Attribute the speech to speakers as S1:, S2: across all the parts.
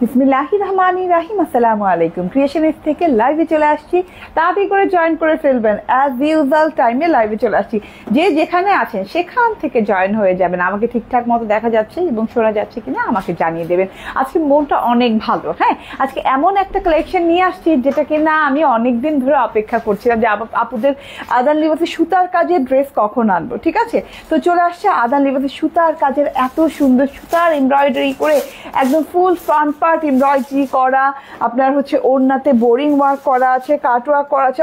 S1: বিসমিল্লাহির রহমানির রহিম। আসসালামু আলাইকুম। ক্রিয়েশনস থেকে লাইভে চলে আসছি, তাড়াতাড়ি করে জয়েন করে ফেলবেন। অ্যাজ ইউজুয়াল টাইমে লাইভে চলে আসছি, যে যেখানে আছেন সেখান থেকে জয়েন হয়ে যাবেন। আমাকে ঠিকঠাক মতো দেখা যাচ্ছে এবং শোনা যাচ্ছে কিনা আমাকে জানিয়ে দেবেন। আজকে মনটা অনেক ভালো। হ্যাঁ, আজকে এমন একটা কালেকশন নিয়ে আসছি যেটা কিনা আমি অনেকদিন ধরে অপেক্ষা করছিলাম যে আপুদের আদান লিবাসে সুতার কাজের ড্রেস কখন আনবো। ঠিক আছে, তো চলে আসছে আদান লিবাসে সুতার কাজের এত সুন্দর সুতার এমব্রয়ডারি করে একদম ফুল ফ্রন্ট পার্ট এমব্রয়ডারি করা, আপনার হচ্ছে ওড়নাতে বোরিং ওয়ার্ক করা আছে, কাট ওয়ার্ক করা আছে,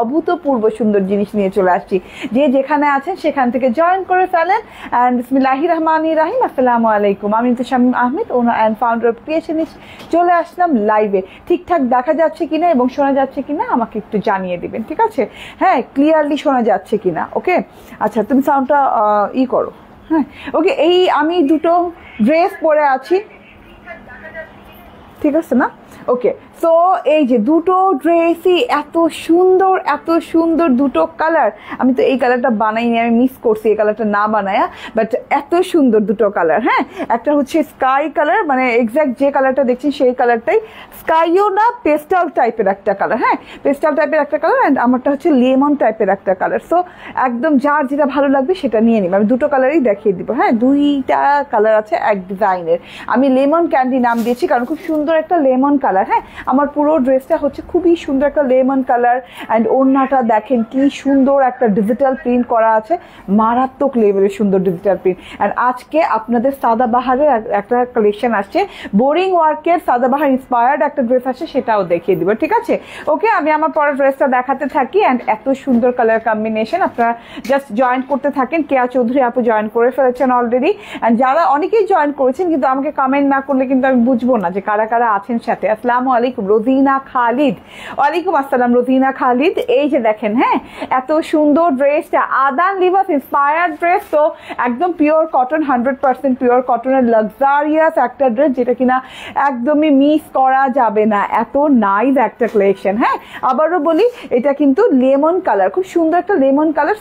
S1: অভূতপূর্ব সুন্দর জিনিস নিয়ে চলে আসছি। যে যেখানে আছেন সেখান থেকে জয়েন করে ফেলেন। অ্যান্ড বিসমিল্লাহির রহমানির রহিম। আসসালামু আলাইকুম। আমি তো শামীম আহমেদ, ওনার অ্যান্ড ফাউন্ডার অফ ক্রিয়েশনিস্ট। চলে আসলাম লাইভে। ঠিকঠাক দেখা যাচ্ছে কিনা এবং শোনা যাচ্ছে কিনা আমাকে একটু জানিয়ে দিবেন। ঠিক আছে, হ্যাঁ, ক্লিয়ারলি শোনা যাচ্ছে কিনা। ওকে, আচ্ছা, তুমি সাউন্ডটা করো। হ্যাঁ, ওকে। এই আমি দুটো ড্রেস পরে আছি, ঠিক আছে না? ওকে, সো এই যে দুটো ড্রেসই এত সুন্দর দুটো কালার। আমি তো এই কালারটা বানাইনি, আমি মিস করছি এই কালারটা না বানায়া, বাট এত সুন্দর দুটো কালার। হ্যাঁ, একটা হচ্ছে স্কাই কালার, মানে এক্স্যাক্ট যে কালারটা দেখছেন সেই কালারটাই, স্কাইও না, পেস্টাল টাইপের একটা কালার। হ্যাঁ, পেস্টাল টাইপের একটা কালার, অ্যান্ড আমারটা হচ্ছে লেমন টাইপের একটা কালার। সো একদম যার যেটা ভালো লাগবে সেটা নিয়ে নিব। আমি দুটো কালারই দেখিয়ে দিব। হ্যাঁ, দুইটা কালার আছে এক ডিজাইনের। আমি লেমন ক্যান্ডি নাম দিয়েছি কারণ খুব সুন্দর একটা লেমন কালার। হ্যাঁ, আমার পুরো ড্রেসটা হচ্ছে খুবই সুন্দর একটা লেমন কালার, অ্যান্ড ওড়নাটা দেখেন কি সুন্দর একটা ডিজিটাল প্রিন্ট করা আছে, মারাত্মক লেভেলের সুন্দর ডিজিটাল প্রিন্ট। অ্যান্ড আজকে আপনাদের সাদাবাহারের একটা কালেকশন আসছে, বোরিং ওয়ার্কের সাদাবাহার ইন্সপায়ার্ড একটা ড্রেস আসছে, সেটাও দেখিয়ে দিব। ঠিক আছে, ওকে, আমি আমার পরের ড্রেসটা দেখাতে থাকি। অ্যান্ড এত সুন্দর কালার কম্বিনেশন, আপনারা জাস্ট জয়েন করতে থাকেন। কেয়া চৌধুরী আপু জয়েন করে ফেলেছেন অলরেডি, অ্যান্ড যারা অনেকেই জয়েন করেছেন কিন্তু আমাকে কমেন্ট না করলে কিন্তু আমি বুঝবো না যে কারা কারা আছেন সাথে। আসসালামু আলাইকুম রোজিনা খালিদ। ওয়ালাইকুম আসসালাম রোজিনা খালিদ। এই যে দেখেন, হ্যাঁ, এত সুন্দর ড্রেসটা আদান লিবাস ইন্সপায়ার্ড ড্রেস। তো একদম পিওর কটন, 100% পিওর কটনের লাক্সারিয়াস একটা ড্রেস, যেটা কিনা একদমই মিস করা যাবে না। এত নাইস একটা কালেকশন। হ্যাঁ, আবারও বলি, এটা কিন্তু লেমন কালার, খুব সুন্দর একটা লেমন কালার,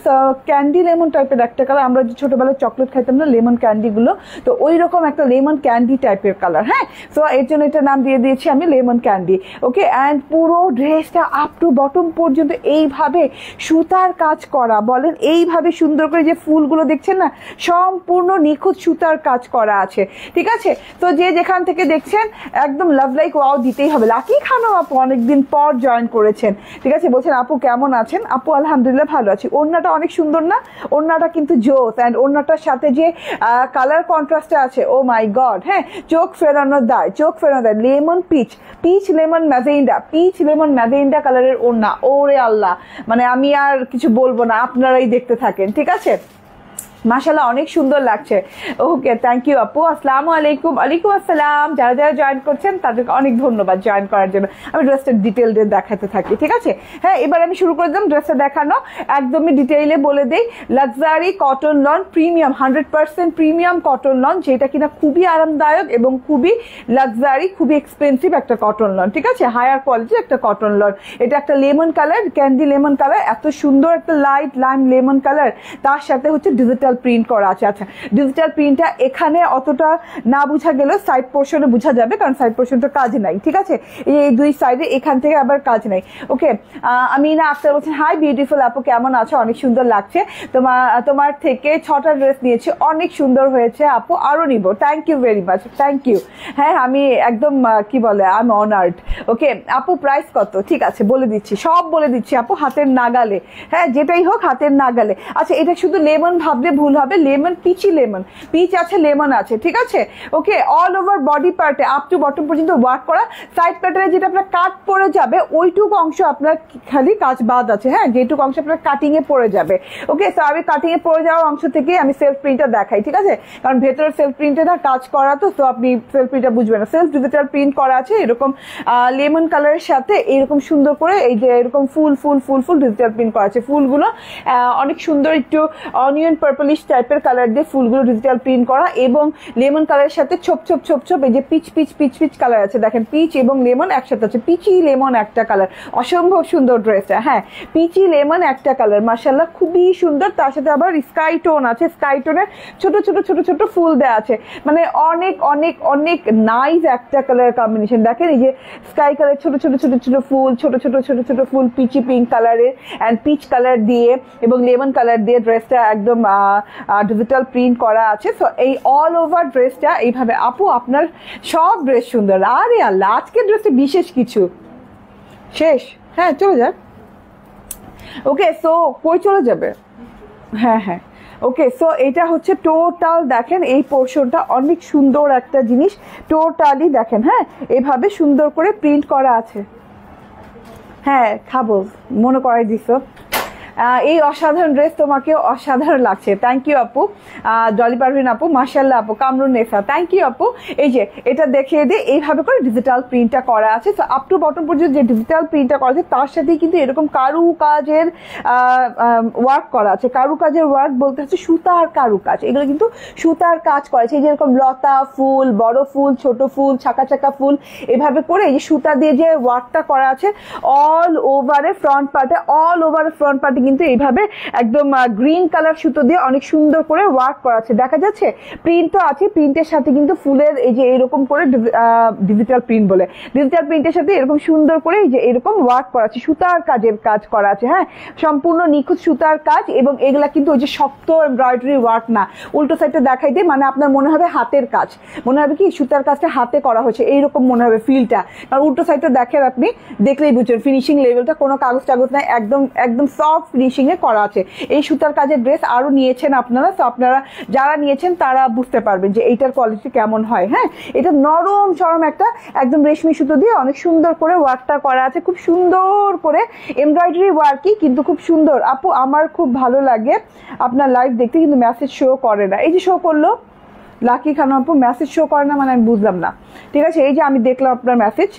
S1: ক্যান্ডি লেমন টাইপের একটা কালার। আমরা যে ছোটবেলায় চকলেট খাইতাম না লেমন ক্যান্ডিগুলো, তো ওই রকম একটা লেমন ক্যান্ডি টাইপের কালার। হ্যাঁ, সো এর জন্য এটা নাম দিয়ে দিয়েছি আমি লেমন ক্যান্ডি। ওকে, অ্যান্ড পুরো ড্রেসটা আপ টু বটম পর্যন্ত এইভাবে সুতার কাজ করা, বলেন এইভাবে সুন্দর করে যে ফুলগুলো দেখছেন না, সম্পূর্ণ নিখুঁত সুতার কাজ করা আছে। ঠিক আছে, তো যে যেখান থেকে দেখছেন একদম লাভ লাইক ওয়াও দিতেই হবে। লাকি খানম আপু অনেকদিন পর জয়েন করেছেন। ঠিক আছে, বলছেন আপু কেমন আছেন? আপু আলহামদুলিল্লাহ ভালো আছি। ওড়নাটা অনেক সুন্দর না? ওড়নাটা কিন্তু জোস, অ্যান্ড ওড়নাটার সাথে যে কালার কন্ট্রাস্টে আছে, ও মাই গড। হ্যাঁ, চোখ ফেরানো দেয়। লেমন পিচ লেমন ম্যাজেন্ডা কালারের ওড়না। ওরে আল্লাহ, মানে আমি আর কিছু বলবো না, আপনারাই দেখতে থাকেন। ঠিক আছে, মাশাআল্লাহ অনেক সুন্দর লাগছে। ওকে, থ্যাংক ইউ আপু। আসসালামু আলাইকুম। ওয়ালাইকুম আসসালাম। যারা যারা জয়েন করছেন তাদেরকে অনেক ধন্যবাদ জয়েন করার জন্য। আমি ড্রেসটার ডিটেল দেখাতে থাকি। ঠিক আছে, হ্যাঁ, এবার আমি শুরু করে দিলাম ড্রেসটা দেখানো। একদমই ডিটেইলে বলে দেই, luxury cotton loan premium, 100% premium cotton loan, যেটা কিনা খুবই আরামদায়ক এবং খুবই লাক্সারি, খুবই এক্সপেন্সিভ একটা কটন লন। ঠিক আছে, হায়ার কোয়ালিটির একটা কটন লন। এটা একটা lemon colour, candy lemon colour, এত সুন্দর একটা লাইট লাইম লেমন কালার, তার সাথে হচ্ছে ডিজিটাল প্রিন্ট করা আছে। আচ্ছা, ডিজিটাল প্রিন্টটা এখানে অতটা না বোঝা গেলেও সাইড পোর্শনে বোঝা যাবে, কারণ সাইড পোর্শনটা কাজ নাই। ঠিক আছে, এই দুই সাইডে এখান থেকে আবার কাজ নাই। ওকে, আমিনা আক্তার বলছেন হাই বিউটিফুল আপু, কেমন আছো? অনেক সুন্দর লাগছে। তোমার থেকে 6টা ড্রেস নিয়েছি, অনেক সুন্দর হয়েছে আপু, আরো নিব। Thank you very much, thank you. হ্যাঁ, আমি একদম কি বলে, আই এম অনার্ড। ওকে আপু, প্রাইস কত? ঠিক আছে, বলে দিচ্ছি, সব বলে দিচ্ছি আপু, হাতের নাগালে। হ্যাঁ, যেটাই হোক হাতের নাগালে। আচ্ছা, এটা শুধু লেমন ভাবলে ভুল হবে, লেমন পিচ আছে, লেমন আছে। ঠিক আছে, ওকে, অল ওভার বডি পার্টে আপ টু বটম পর্যন্ত ওয়ার্ক করা। সাইড প্যাটার্নে যেটা আপনার কাট পড়ে যাবে ওইটুকু অংশ আপনার খালি কাজ বাদ আছে। হ্যাঁ, যেটুকু অংশ আপনার কাটিং এ পড়ে যাবে। ওকে, তো আমি কাটিং এ পড়ে যাওয়ার অংশ থেকে আমি সেলফ প্রিন্টটা দেখাই। ঠিক আছে, কারণ ভেতরের সেলফ প্রিন্টে না কাজ করা, তো আপনি সেলফ প্রিন্টটা বুঝবেন না। সেলফ ডিজিটাল প্রিন্ট করা আছে এরকম লেমন কালারের সাথে, এরকম সুন্দর করে এই যে এরকম ফুল ডিজিটাল প্রিন্ট করা আছে। ফুলগুলো অনেক সুন্দর, একটু অনিয়ন পার্পল ইয়েলোইশ টাইপের কালার দিয়ে ফুলগুলো ডিজিটাল প্রিন্ট করা, এবং লেমন কালারের সাথে ছোপ ছোপ ছোপ ছোপ এই যে peach peach peach peach colour আছে, দেখেন পিচ এবং লেমন একসাথে আছে, পিচি লেমন একটা কালার, অসম্ভব সুন্দর ড্রেসটা। হ্যাঁ, পিচি লেমন একটা কালার, মাশাআল্লাহ খুবই সুন্দর। তার সাথে আবার স্কাই টোন আছে, স্কাই টোনের ছোট ছোট ছোট ছোট ফুল দেওয়া আছে, মানে অনেক অনেক অনেক নাইস একটা কালার কম্বিনেশন। দেখেন এই যে স্কাই কালার ছোট ছোট ছোট ছোট ফুল, ছোট ছোট ছোট ছোট ফুল পিচি পিঙ্ক কালারের অ্যান্ড পিচ কালার দিয়ে এবং লেমন কালার দিয়ে ড্রেসটা একদম ডিজিটাল প্রিন্ট করা আছে। সো এই অল ওভার ড্রেসটা এইভাবে। আপু আপনার সব ড্রেস সুন্দর। আরে আল্লাহ, আজকের ড্রেসটা বিশেষ কিছু শেষ। হ্যাঁ চলে যাক। ওকে, সো কই চলে যাবে? হ্যাঁ হ্যাঁ, ওকে। সো এটা হচ্ছে টোটাল, দেখেন এই পোর্শনটা অনেক সুন্দর একটা জিনিস, টোটালি দেখেন। হ্যাঁ, এভাবে সুন্দর করে প্রিন্ট করা আছে। হ্যাঁ খাবো, মনে করাই দিছো। এই অসাধারণ ড্রেস তোমাকে অসাধারণ লাগছে, থ্যাংক ইউ আপু। ডলি পারভিন আপু, মাশাআল্লাহ আপু। কামরুন নেসা, থ্যাংক ইউ আপু। এই যে এটা দেখিয়ে দিয়ে এইভাবে করে ডিজিটাল প্রিন্টটা করা আছে। তো আপ টু বটম পর্যন্ত যে ডিজিটাল প্রিন্টটা করা আছে তার সাথেই কিন্তু এরকম কারুকাজের ওয়ার্ক করা আছে। কারুকাজের ওয়ার্ক বলতে হচ্ছে সুতার কারুকাজ, এগুলো কিন্তু সুতার কাজ করা আছে। যেরকম লতা ফুল, বড় ফুল, ছোট ফুল, ছাকা ছাকা ফুল, এভাবে করে এই যে সুতা দিয়ে যে ওয়ার্কটা করা আছে অল ওভারে ফ্রন্ট পার্টে, অল ওভারে ফ্রন্ট পার্টে কিন্তু এইভাবে একদম গ্রিন কালার সুতো দিয়ে অনেক সুন্দর করে ওয়ার্ক করা আছে, দেখা যাচ্ছে। প্রিন্টও আছে, প্রিন্টের সাথে কিন্তু ফুলের এই যে এরকম করে ডিজিটাল প্রিন্ট বলে, ডিজিটাল প্রিন্টের সাথে এরকম সুন্দর করে এই যে এরকম ওয়ার্ক করা আছে, সুতার কাজের কাজ করা আছে। হ্যাঁ, সম্পূর্ণ নিখুঁত সুতার কাজ, এবং এগুলা কিন্তু ওই যে শক্ত এমব্রয়ডারি ওয়ার্ক না। উল্টো সাইডটা দেখাই দিয়ে মানে আপনার মনে হবে হাতের কাজ, মনে হবে কি সুতার কাজটা হাতে করা হয়েছে, এইরকম মনে হবে ফিলটা। কারণ উল্টো সাইডটা দেখেন, আপনি দেখলেই বুঝছেন ফিনিশিং লেভেলটা, কোনো কাগজ টাগজ নাই, একদম একদম সফট ফিনিশিং এ করা আছে। এই সুতার কাজের ড্রেস আরো নিয়েছেন আপনারা, তো আপনারা যারা নিয়েছেন তারা বুঝতে পারবেন যে এইটার কোয়ালিটি কেমন হয়। হ্যাঁ, এটা নরম চরম একটা একদম রেশমি সুতো দিয়ে অনেক সুন্দর করে ওয়ার্কটা করা আছে, খুব সুন্দর করে এমব্রয়ডারি ওয়ার্কই, কিন্তু খুব সুন্দর। আপু আমার খুব ভালো লাগে আপনার লাইভ দেখতে, কিন্তু মেসেজ শো করে না। এই যে শো করলো লাকি খান আপু, মেসেজ শো করে না মানে আমি বুঝলাম না। ঠিক আছে, এই যে আমি দেখলাম আপনার মেসেজ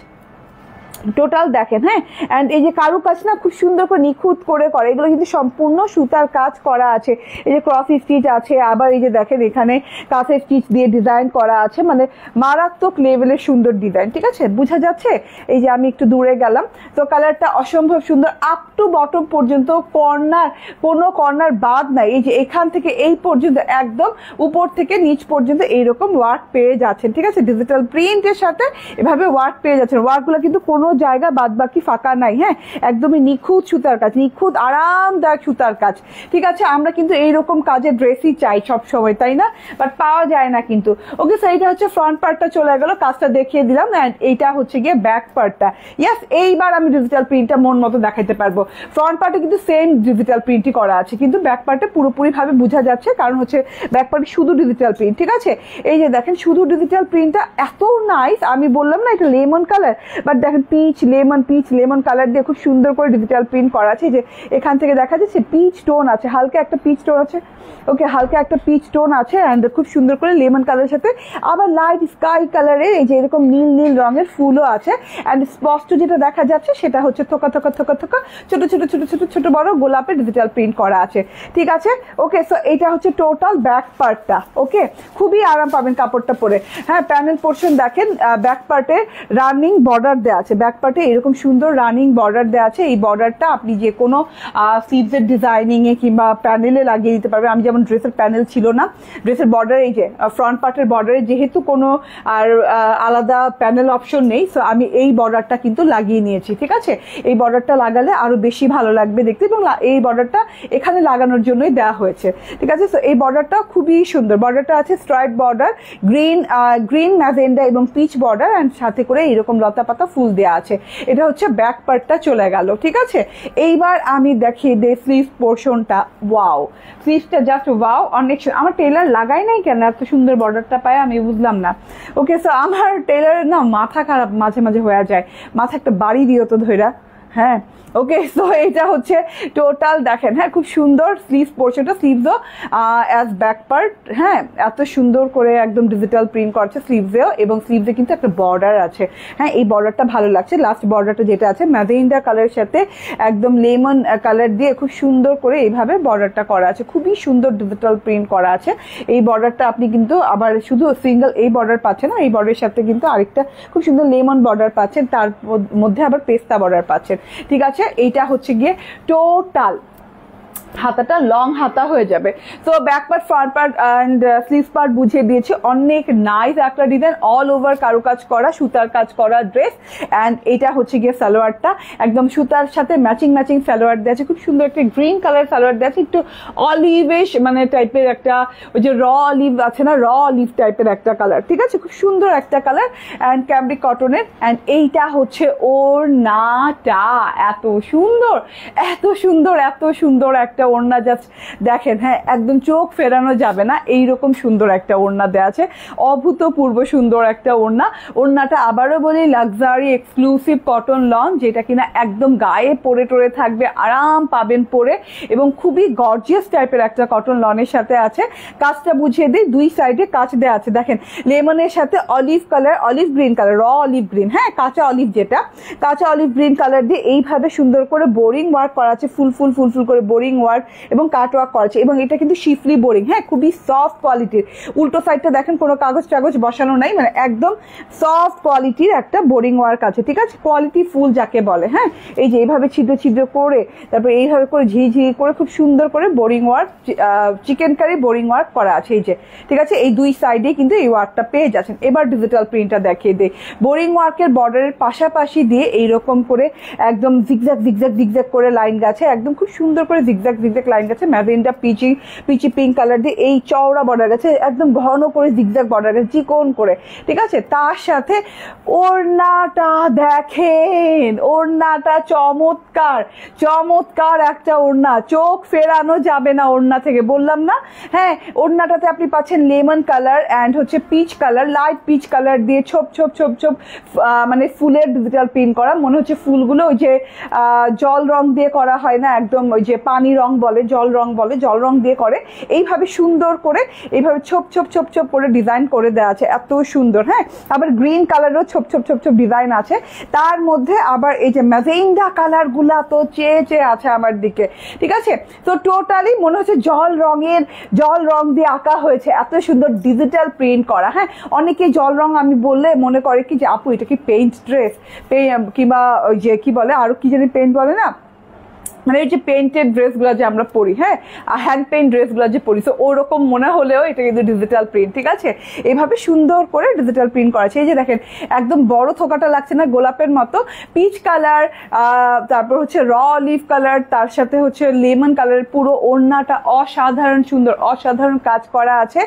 S1: টোটাল দেখেন। হ্যাঁ, অ্যান্ড এই যে কারুকাজ না খুব সুন্দর করে নিখুঁত করে করে, এগুলো কিন্তু সম্পূর্ণ সুতার কাজ করা আছে। এই যে ক্রস স্টিচ আছে, আবার এই যে দেখেন এখানে কাঁচের স্টিচ দিয়ে ডিজাইন করা আছে, মানে মারাত্মক লেভেলের সুন্দর ডিজাইন। ঠিক আছে, বোঝা যাচ্ছে? এই যে আমি একটু দূরে গেলাম, তো কালারটা অসম্ভব সুন্দর আপ টু বটম পর্যন্ত, কর্নার কোনো কর্নার বাদ নাই। এই যে এখান থেকে এই পর্যন্ত একদম উপর থেকে নিচ পর্যন্ত এইরকম ওয়ার্ক পেয়ে যাচ্ছেন। ঠিক আছে, ডিজিটাল প্রিন্টের সাথে এভাবে ওয়ার্ক পেয়ে যাচ্ছেন। ওয়ার্কগুলো কিন্তু কোনো জায়গা বাদ বাকি ফাঁকা নাই। হ্যাঁ, একদমই নিখুঁত সুতার কাজ, নিখুঁত আরামদায়ক সুতার কাজ। ঠিক আছে, আমরা কিন্তু এইরকম কাজের ড্রেসই চাই সব সময়, তাই না? বাট পাওয়া যায় না কিন্তু। ওকে, সো এইটা হচ্ছে ফ্রন্ট পার্টটা চলে গেল, কাজটা দেখিয়ে দিলাম। অ্যান্ড এইটা হচ্ছে গিয়ে ব্যাক পার্টটা। ইয়াস, এইবার আমি ডিজিটাল প্রিন্টটা মন মতো দেখাতে পারবো। ফ্রন্ট পার্টে কিন্তু সেম ডিজিটাল প্রিন্টই করা আছে, কিন্তু ব্যাক পার্টে পুরোপুরি ভাবে বোঝা যাচ্ছে, কারণ হচ্ছে ব্যাক পার্টে শুধু ডিজিটাল প্রিন্ট। ঠিক আছে, এই যে দেখেন শুধু ডিজিটাল প্রিন্টটা এত নাইস। আমি বললাম না এটা লেমন কালার, বাট দেখেন পিচ লেমন কালার দিয়ে খুব সুন্দর করে ডিজিটাল প্রিন্ট করা আছে। যে এখান থেকে দেখা যাচ্ছে পিচ টোন আছে, হালকা একটা পিচ টোন আছে। ওকে, হালকা একটা পিচ টোন আছে, অ্যান্ড খুব সুন্দর করে লেমন কালারের সাথে আবার লাইট স্কাই কালারের এই যে এরকম নীল নীল রঙের ফুলও আছে। অ্যান্ড স্পষ্ট যেটা দেখা যাচ্ছে সেটা হচ্ছে থোকা থোকা থোকা থোকা ছোট ছোট ছোট ছোট ছোট বড় গোলাপের ডিজিটাল প্রিন্ট করা আছে। ঠিক আছে, ওকে, সো এটা হচ্ছে টোটাল ব্যাক পার্টটা। ওকে, খুবই আরাম পাবেন কাপড়টা পরে। হ্যাঁ, প্যানেল পোর্শন দেখেন, ব্যাক পার্টে রানিং বর্ডার দেওয়া আছে, ব্যাক পার্টে এরকম সুন্দর রানিং বর্ডার দেওয়া আছে। এই বর্ডারটা আপনি যে কোনো স্লিভসের ডিজাইনিং এ কিংবা প্যানেলে লাগিয়ে দিতে পারবেন। আমি যেমন ড্রেসের প্যানেল ছিল না, ড্রেসের বর্ডার এই যে ফ্রন্ট পার্টের বর্ডারে যেহেতু কোনো আর আলাদা প্যানেল অপশন নেই, সো আমি এই বর্ডারটা কিন্তু লাগিয়ে নিয়েছি। ঠিক আছে, এই বর্ডারটা লাগালে আরো বেশি ভালো লাগবে দেখতে, এবং এই বর্ডারটা এখানে লাগানোর জন্যই দেওয়া হয়েছে। ঠিক আছে, সো এই বর্ডারটা খুবই সুন্দর। বর্ডারটা আছে স্ট্রাইপ বর্ডার, গ্রিন ম্যাজেন্ডা এবং পিচ বর্ডার, অ্যান্ড সাথে করে এরকম লতা পাতা ফুল দেওয়া আছে। এটা হচ্ছে ব্যাক পার্টটা চলে গেল। ঠিক আছে, এইবার আমি দেখিয়ে দিই স্লিভ পোর্শনটা। ওয়াও, স্লিভটা জাস্ট ওয়াও, অনেক আমার টেলার লাগাই নাই কেন এত সুন্দর বর্ডারটা পায় আমি বুঝলাম না। ওকে, সো আমার টেলারের না মাথা খারাপ মাঝে মাঝে হয়ে যায়, মাথা একটা বাড়ি দিও তো ধৈরা। হ্যাঁ ওকে। সো এটা হচ্ছে টোটাল দেখেন, হ্যাঁ খুব সুন্দর স্লিভস পোর্শনটা, স্লিভসও অ্যাজ ব্যাক পার্ট, হ্যাঁ এত সুন্দর করে একদম ডিজিটাল প্রিন্ট করছে স্লিভসেও, এবং স্লিভসে কিন্তু একটা বর্ডার আছে, হ্যাঁ এই বর্ডারটা ভালো লাগছে। লাস্ট বর্ডারটা যেটা আছে ম্যাজেন্ডা কালারের সাথে একদম লেমন কালার দিয়ে খুব সুন্দর করে এইভাবে বর্ডারটা করা আছে, খুবই সুন্দর ডিজিটাল প্রিন্ট করা আছে। এই বর্ডারটা আপনি কিন্তু আবার শুধু সিঙ্গেল এই বর্ডার পাচ্ছেন না, এই বর্ডারের সাথে কিন্তু আরেকটা খুব সুন্দর লেমন বর্ডার পাচ্ছেন, তার মধ্যে আবার পেস্তা বর্ডার পাচ্ছেন, ঠিক আছে। এইটা হচ্ছে গিয়ে টোটাল হাতাটা লং হাতা হয়ে যাবে। তো back part, front part and sleeves part বুঝিয়ে দিয়েছি। অনেক নাইস একটা ডিজাইন, অল ওভার কারুকাজ করা, সুতার কাজ করা ড্রেস। অ্যান্ড এটা হচ্ছে গিয়ে সালোয়ারটা, একদম সুতার সাথে ম্যাচিং সালোয়ার দেওয়া আছে, খুব সুন্দর একটা গ্রিন কালার সালোয়ার দেওয়া আছে, একটু অলিভিশ মানে টাইপের একটা, ওই যে র অলিভ আছে না, র অলিভ টাইপের একটা কালার, ঠিক আছে, খুব সুন্দর একটা কালার অ্যান্ড ক্যামব্রিক কটনের। অ্যান্ড এইটা হচ্ছে ওড়নাটা, এত সুন্দর এত সুন্দর এত সুন্দর একটা ওড়না, জাস্ট দেখেন, হ্যাঁ একদম চোখ ফেরানো যাবে না, এইরকম সুন্দর একটা ওড়না দেওয়া আছে, অভূতপূর্ব সুন্দর একটা ওড়না। ওড়নাটা আবারও বলি লাক্সারি এক্সক্লুসিভ কটন লন, যেটা কিনা একদম গায়ে পরে টরে থাকবে, আরাম পাবেন পরে, এবং খুবই গর্জিয়াস টাইপের একটা কটন লনের সাথে আছে। কাজটা বুঝিয়ে দিই, দুই সাইডে কাজ দেওয়া আছে, দেখেন লেমনের সাথে olive colour, olive green colour, র অলিভ গ্রিন, হ্যাঁ কাঁচা অলিভ, যেটা কাঁচা অলিভ গ্রিন কালার দিয়ে এইভাবে সুন্দর করে বোরিং ওয়ার্ক করা আছে, ফুল করে বোরিং ওয়ার্ক এবং কাট ওয়ার্ক করা আছে, এবং এটা কিন্তু শিফলি বোরিং, হ্যাঁ খুবই সফট কোয়ালিটির। উল্টো সাইডটা দেখেন কোনো কাগজ টাগজ বসানো নাই, মানে একদম সফট কোয়ালিটির একটা বোরিং ওয়ার্ক আছে, ঠিক আছে, কোয়ালিটি ফুল যাকে বলে। হ্যাঁ এই যে এইভাবে ছিদ্র করে, তারপরে এইভাবে করে ঝিঝি করে খুব সুন্দর করে boring work, chikankari boring work করা আছে, এই যে ঠিক আছে, এই দুই সাইডে কিন্তু এই ওয়ার্কটা পেয়ে যাচ্ছেন। এবার ডিজিটাল প্রিন্টটা দেখিয়ে দেয়, বোরিং ওয়ার্কের বর্ডারের পাশাপাশি দিয়ে এইরকম করে একদম জিগজ্যাগ করে লাইন গেছে, একদম খুব সুন্দর করে জিগজ্যাগ লাইন গেছে, ম্যাজেন্ডা পিচি পিঙ্ক কালার দিয়ে এই চওড়া বর্ডার গেছে, একদম ঘন করে জিগজ্যাগ বর্ডার গেছে, চিকন করে, ঠিক আছে। তার সাথে ওড়নাটা দেখেন, ওড়নাটা চমৎকার একটা ওড়না, চোখ ফেরানো যাবে না ওড়না থেকে, বললাম না। হ্যাঁ ওড়নাটাতে আপনি পাচ্ছেন লেমন কালার অ্যান্ড হচ্ছে peach colour, light peach colour দিয়ে ছোপ মানে ফুলের ডিজিটাল প্রিন্ট করা, মনে হচ্ছে ফুলগুলো ওই যে জল রং দিয়ে করা হয় না, একদম ওই যে পানি রং বলে, জল রং দিয়ে করে, এইভাবে সুন্দর করে এইভাবে ছোপ করে ডিজাইন করে দেওয়া আছে, এত সুন্দর। হ্যাঁ আবার গ্রিন কালারও ছোপ ডিজাইন আছে, তার মধ্যে আবার এই যে ম্যাজেন্ডা কালার গুলা তো চেয়ে আছে আমার দিকে, ঠিক আছে। তো টোটালি মনে হচ্ছে জল রং দিয়ে আঁকা হয়েছে, এত সুন্দর ডিজিটাল প্রিন্ট করা। হ্যাঁ অনেকে জল রং আমি বললে মনে করে কি যে আপু এটা কি পেইন্ট ড্রেস, কিংবা ওই যে কি বলে আরো কি জানি পেইন্ট বলে না, মানে এই যে পেইন্টেড ড্রেসগুলো যে আমরা পরি, হ্যাঁ হ্যান্ড পেইন্ট ড্রেসগুলো যে পরি, তো ওরকম মনে হলেও এটা কিন্তু ডিজিটাল প্রিন্ট, ঠিক আছে। এইভাবে সুন্দর করে ডিজিটাল প্রিন্ট করা আছে, এই যে দেখেন একদম বড় থোকাটা লাগছে না, গোলাপের মতো পিচ কালার, তারপর হচ্ছে র অলিভ কালার, তার সাথে হচ্ছে লেমন কালার, পুরো ওড়নাটা অসাধারণ সুন্দর, অসাধারণ কাজ করা আছে।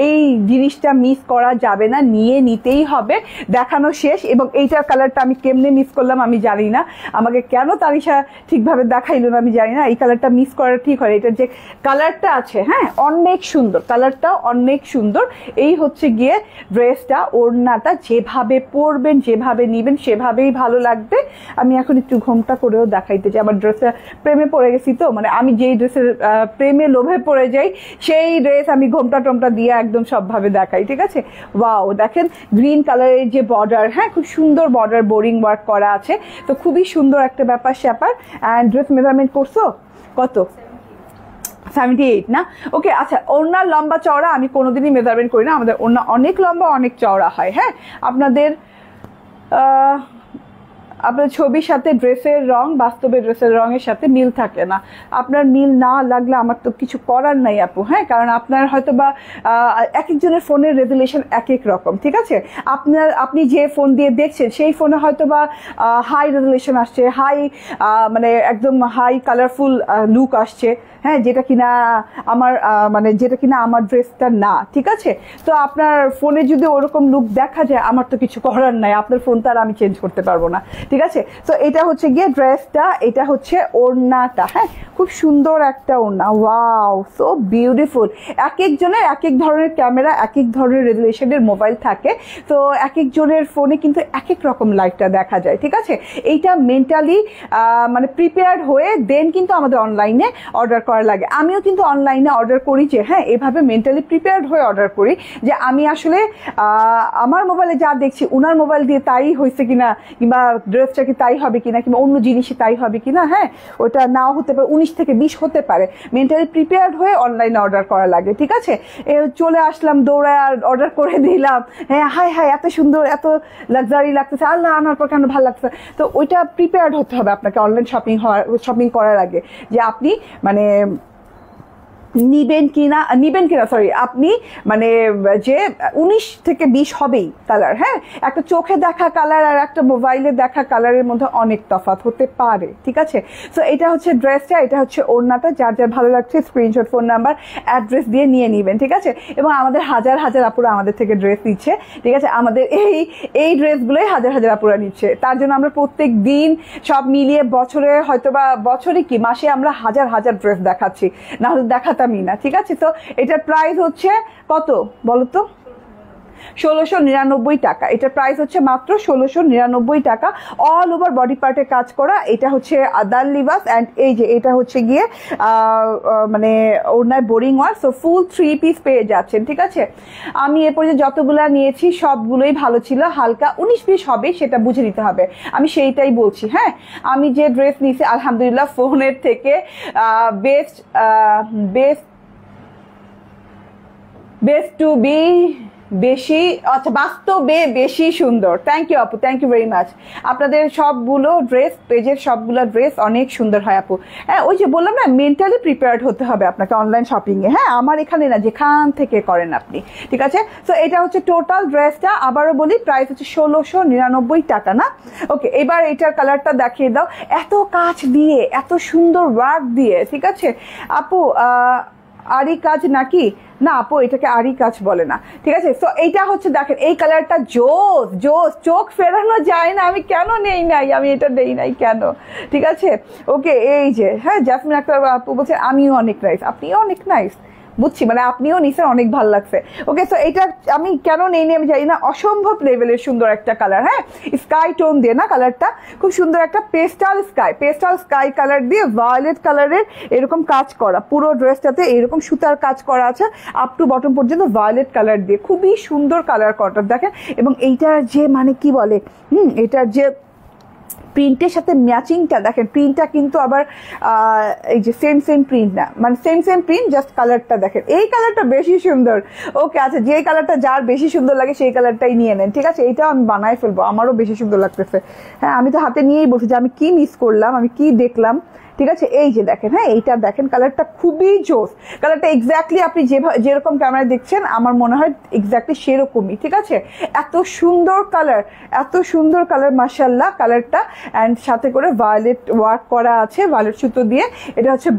S1: এই জিনিসটা মিস করা যাবে না, নিয়ে নিতেই হবে, দেখানো শেষ। এবং এইটার কালারটা আমি কেমনে মিস করলাম আমি জানি না, আমাকে কেন তারিশা ঠিকভাবে দেখাইল আমি জানি না, এই কালারটা মিস করা ঠিক হয়। এটার যে কালারটা আছে, হ্যাঁ অনেক সুন্দর, কালারটাও অনেক সুন্দর। এই হচ্ছে গিয়ে ড্রেসটা, ওড়নাটা যেভাবে পরবেন, যেভাবে নিবেন সেভাবেই ভালো লাগবে। আমি এখন একটু ঘোমটা করেও দেখাইতে চাই, আমার ড্রেসটা প্রেমে পড়ে গেছি তো, মানে আমি যেই ড্রেসের প্রেমে লোভে পড়ে যাই সেই ড্রেস আমি ঘোমটা টোমটা দিয়ে একদম সবভাবে দেখাই, ঠিক আছে। ওয়াও দেখেন গ্রিন কালারের যে বর্ডার, হ্যাঁ খুব সুন্দর বর্ডার বোরিং ওয়ার্ক করা আছে, তো খুবই সুন্দর একটা ব্যাপার স্যাপার। অ্যান্ড ড্রেস মেজারমেন্ট করছো কত? 78 না? ওকে আচ্ছা, ওড়নার লম্বা চওড়া আমি কোনোদিনই মেজারমেন্ট করি না, আমাদের ওড়না অনেক লম্বা অনেক চওড়া হয়। হ্যাঁ আপনাদের আপনার ছবির সাথে ড্রেসের রং বাস্তবে ড্রেসের রঙের সাথে মিল থাকে না, আপনার মিল না লাগলে আমার তো কিছু করার নাই আপু। হ্যাঁ কারণ আপনার হয়তো বা এক একজনের ফোনের রেজুলেশন এক এক রকম, ঠিক আছে। আপনি যে ফোন দিয়ে দেখছেন সেই ফোনে হয়তো বা হাই রেজুলেশন আসছে, হাই মানে একদম হাই কালারফুল লুক আসছে, হ্যাঁ যেটা কিনা আমার ড্রেসটা না, ঠিক আছে। তো আপনার ফোনে যদি ওরকম লুক দেখা যায় আমার তো কিছু করার নাই, আপনার ফোনটা আর আমি চেঞ্জ করতে পারবো না, ঠিক আছে। তো এটা হচ্ছে গিয়ে ড্রেসটা, এটা হচ্ছে ওড়নাটা। হ্যাঁ, খুব সুন্দর একটা ওড়না, ওয়াও সো বিউটিফুল। এক একজনের এক এক ধরনের ক্যামেরা, এক এক ধরনের রেজুলেশনের মোবাইল থাকে, তো এক একজনের ফোনে কিন্তু এক এক রকম লাইটটা দেখা যায়। ঠিক আছে, এইটা মেন্টালি মানে প্রিপেয়ার্ড হয়ে দেন কিন্তু আমাদের অনলাইনে অর্ডার করা লাগে। আমিও কিন্তু অনলাইনে অর্ডার করি যে হ্যাঁ এভাবে মেন্টালি প্রিপেয়ার্ড হয়ে অর্ডার করি যে আমি আসলে আমার মোবাইলে যা দেখছি উনার মোবাইল দিয়ে তাই হয়েছে কিনা, কিংবা ড্রেসটা কি তাই হবে কিনা, কিংবা অন্য জিনিসই তাই হবে কিনা। হ্যাঁ, ওটা নাও হতে পারে, 19 থেকে 20 হতে পারে। মেন্টালি প্রিপেয়ার্ড হয়ে অনলাইনে অর্ডার করা লাগে। ঠিক আছে, চলে আসলাম দৌড়ায় আর অর্ডার করে দিলাম। হ্যাঁ, হাই হাই এত সুন্দর, এত লাক্সারি লাগতেছে, আল্লাহ আনার পর কেন ভালো লাগছে। তো ওইটা প্রিপেয়ার্ড হতে হবে আপনাকে অনলাইন শপিং করার আগে, যে আপনি মানে নিবেন কিনা সরি, আপনি মানে যে 19 থেকে 20 হবেই কালার। হ্যাঁ, একটা চোখে দেখা কালার আর একটা মোবাইলে দেখা কালারের মধ্যে অনেক তফাৎ হতে পারে। ঠিক আছে, সো এটা হচ্ছে ড্রেসটা, এটা হচ্ছে ওড়নাটা। যার যার ভালো লাগছে স্ক্রিনশট, ফোন নাম্বার, অ্যাড্রেস দিয়ে নিয়ে নেবেন। ঠিক আছে, এবং আমাদের হাজার হাজার আপুরা আমাদের থেকে ড্রেস নিচ্ছে। ঠিক আছে, আমাদের এই ড্রেসগুলোই হাজার হাজার আপুরা নিচ্ছে। তার জন্য আমরা প্রত্যেক দিন সব মিলিয়ে বছরে হয়তোবা বছরে কি মাসে আমরা হাজার হাজার ড্রেস দেখাচ্ছি, না হলে দেখাতামই না। ঠিক আছে, তো এটার প্রাইস হচ্ছে কত বলো তো? 1699 টাকা। এটার প্রাইস হচ্ছে মাত্র 1699 টাকা। অল ওভার বডি পার্টে কাজ করা। এটা হচ্ছে আদাল লিবাস, অ্যান্ড এই যে এটা হচ্ছে গিয়ে মানে ওড়নায় boring work. So full 3 piece পেয়ে যাচ্ছেন। ঠিক আছে, আমি এরপর যে যতগুলা নিয়েছি সবগুলোই ভালো ছিল। হালকা 19-20 হবে সেটা বুঝে নিতে হবে, আমি সেইটাই বলছি। হ্যাঁ, আমি যে ড্রেস নিয়েছি আলহামদুলিল্লাহ ফোনের থেকে বেস্ট টু বি বেশি, আচ্ছা বাস্তবে বেশি সুন্দর। থ্যাংক ইউ আপু, থ্যাংক ইউ ভেরি মাচ। আপনাদের সবগুলো ড্রেস, পেজের সবগুলো ড্রেস অনেক সুন্দর হয় আপু। হ্যাঁ, ওই যে বললাম না, মেন্টালি প্রিপেয়ার্ড হতে হবে আপনাকে অনলাইন শপিংয়ে। হ্যাঁ, আমার এখানে না, যেখান থেকে করেন আপনি। ঠিক আছে, সো এটা হচ্ছে টোটাল ড্রেসটা। আবারও বলি প্রাইস হচ্ছে 1699 টাকা না? ওকে, এবার এটার কালারটা দেখিয়ে দাও। এত কাজ দিয়ে, এত সুন্দর ওয়ার্ক দিয়ে। ঠিক আছে আপু, আরি কাজ নাকি? না আপু, এটাকে আরি কাজ বলে না। ঠিক আছে, তো এইটা হচ্ছে দেখেন এই কালারটা জোস জোস, চোখ ফেরানো যায় না। আমি কেন নেই নাই, আমি এটা নেই নাই কেন? ঠিক আছে, ওকে, এই যে হ্যাঁ জাসমিন আক্তার আপু বলছে আমিও অনেক নাইস, আপনিও অনেক নাইস, বুঝছি, মানে আপনিও নিছেন, অনেক ভালো লাগছে। ওকে, সো এটা আমি কেন নেই আমি জানি না, অসম্ভব লেভেলের সুন্দর একটা কালার। হ্যাঁ, স্কাই টোন দিয়ে না কালারটা, খুব সুন্দর একটা পেস্টাল স্কাই কালার দিয়ে ভায়োলেট কালারের এরকম কাজ করা। পুরো ড্রেসটাতে এরকম সুতার কাজ করা আছে আপ টু বটম পর্যন্ত ভায়োলেট কালার দিয়ে, খুবই সুন্দর কালার কটা দেখেন। এবং এইটার যে মানে কি বলে, এটার যে প্রিন্টের সাথে ম্যাচিংটা দেখেন, প্রিন্টটা কিন্তু আবার এই যে সেম প্রিন্ট না, মানে সেম প্রিন্ট, জাস্ট কালারটা দেখেন, এই কালারটা বেশি সুন্দর। ওকে, আচ্ছা, যে কালারটা যার বেশি সুন্দর লাগে সেই কালারটাই নিয়ে নেন। ঠিক আছে, এইটাও আমি বানায় ফেলবো, আমারও বেশি সুন্দর লাগতেছে। হ্যাঁ, আমি তো হাতে নিয়েই বলছি যে আমি কি মিস করলাম, আমি কি দেখলাম। ঠিক আছে, এই যে দেখেন, হ্যাঁ এইটা দেখেন, কালারটা খুবই জোস। কালারটা এক্স্যাক্টলি আপনি যেরকম ক্যামেরায় দেখছেন আমার মনে হয় এক্স্যাক্টলি সেরকমই। ঠিক আছে, এত সুন্দর কালার মাশাআল্লাহ কালারটা। অ্যান্ড সাথে করে ভায়োলেট ওয়ার্ক করা আছে, ভায়োলেট সুতো দিয়ে। এটা হচ্ছে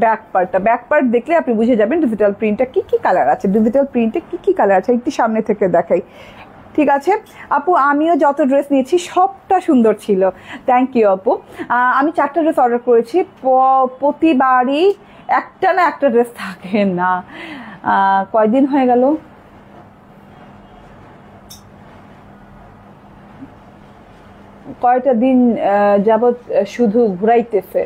S1: ব্যাক পার্ট দেখলে আপনি বুঝে যাবেন ডিজিটাল প্রিন্টটা কি কি কালার আছে, ডিজিটাল প্রিন্টে কি কি কালার আছে। একটু সামনে থেকে দেখাই। ঠিক আছে আপু, আমিও যত ড্রেস নিয়েছি সবটা সুন্দর ছিল। থ্যাংক ইউ আপু। আমি 4টা ড্রেস অর্ডার করেছি, প্রতিবারই একটা না একটা ড্রেস থাকে না। কয়দিন হয়ে গেল, কয়টা দিন যাবৎ শুধু ঘুরাইতেছে।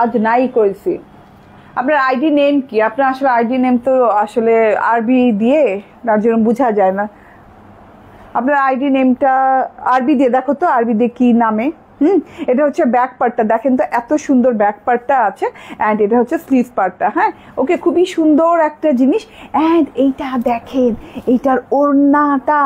S1: আজ নাই করেছি। আপনার আইডি নেম কি? আপনার আসলে আইডি নেম তো আসলে আরবি দিয়ে, তার জন্য বোঝা যায় না। আপনার আইডি নেমটা আরবি দিয়ে দেখো তো, আরবি দিয়ে কি নামে। এটা হচ্ছে ব্যাক পার্টটা দেখেন তো, এত সুন্দর ব্যাক পার্টটা আছে। অ্যান্ড এটা হচ্ছে স্লিভ পার্টটা। হ্যাঁ, ওকে, খুবই সুন্দর একটা জিনিস। অ্যান্ড এইটা দেখেন, এইটার ওড়নাটা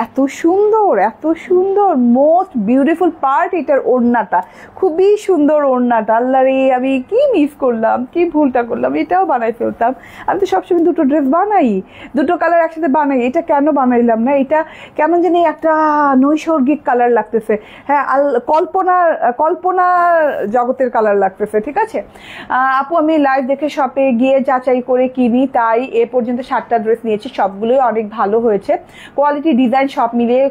S1: এত সুন্দর, মোস্ট বিউটিফুল পার্ট এটার ওড়নাটা, খুবই সুন্দর ওড়নাটা। আল্লাহ রে, আমি কি মিস করলাম, কি ভুলটা করলাম, এটাও বানাই ফেলতাম। আমি তো সবসময় দুটো ড্রেস বানাই, দুটো কালার একসাথে বানাই, এটা কেন বানাইলাম না? এটা কেমন জানি একটা নৈসর্গিক কালার লাগতেছে। হ্যাঁ, কল্পনার জগতের কালার লাগতেছে। ঠিক আছে আপু, আমি লাইভ দেখে শপে গিয়ে যাচাই করে কিনি, তাই এ পর্যন্ত 7টা ড্রেস নিয়েছি, সবগুলোই অনেক ভালো হয়েছে। কোয়ালিটি ডিজাইন সব মিলিয়ে